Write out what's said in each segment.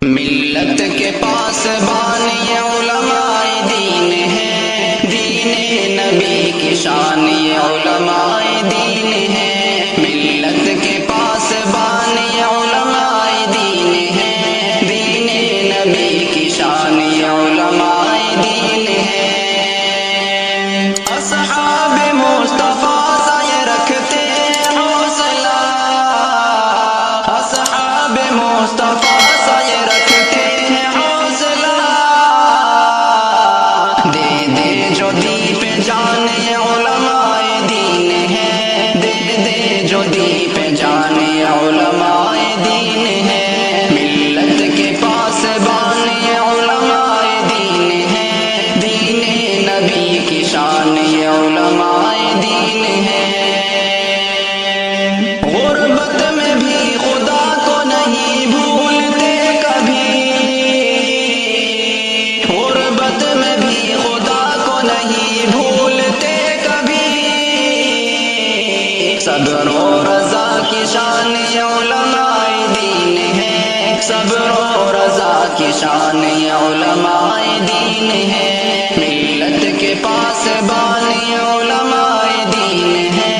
ملت کے پاس بانی علماء دین ہے، دین نبی کی شان یہ علماء دین ہے۔ ملت کے پاس بانی علماء دین ہے، دین نبی کی شان یہ علماء دین ہے۔ اصحاب مصطفیٰ سے یہ رکھتے ہیں حوصلہ، اصحاب مصطفیٰ سے یہ رکھتے ہیں حوصلہ، دے دے جو دی پہ جان یہ علماء دین ہے، دے دے جو دی پہ جان یہ علماء دین ہے۔ ملت کے پاس بان یہ علماء دین ہے، دین نبی کی شان یہ علماء دین ہے۔ غربت میں بھی خدا کو نہیں بھولتے کبھی، غربت میں بھی خدا کو نہیں بھولتے کبھی، صبر و رضا کی شان یہ علماء دین ہے، صبر و رضا کی شان یہ علماء دین ہے۔ ملت کے پاس بانی علماء دین ہے،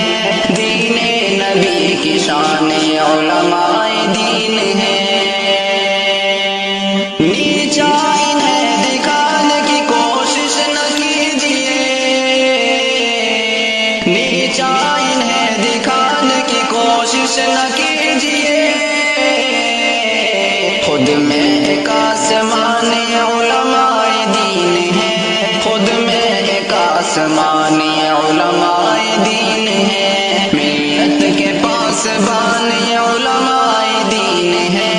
دین نبی کی شان یہ علماء دین ہے۔ نیچا انہیں دکھانے کی کوشش نہ کیجیے، نیچا انہیں دکھانے کی کوشش نہ کیجیے، خود میں ایک آسمان علماء دین ہے، خود میں ایک آسمان علماء دین ہے۔ ملت کے پاس بان علماء دین ہے،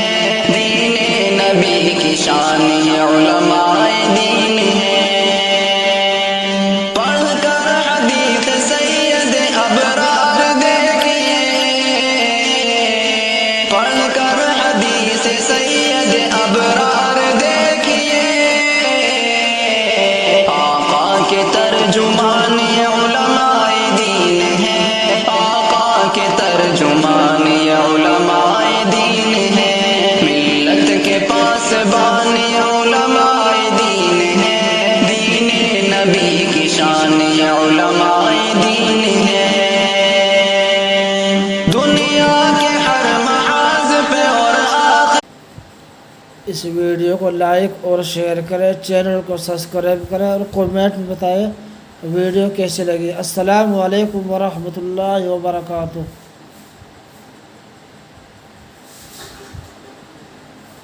دین نبی کی شان علماء دین ہے۔ پڑھ کر حدیث سید ابرار دیکھیے، پڑھ کر حدیث سید ابرار دیکھیے، آقا کے ترجمان علماء دین ہے، آقا کے ترجمان علماء دین ہے۔ ملت کے پاس بان علماء دین ہے، دین نبی کی شان علماء دین ہے۔ دنیا کے ہر محاذ پہ اور آخر اس ویڈیو کو لائک اور شیئر کریں، چینل کو سبسکرائب کریں اور کمنٹ میں بتائیں ویڈیو کیسے لگی۔ السلام علیکم ورحمۃ اللہ وبرکاتہ۔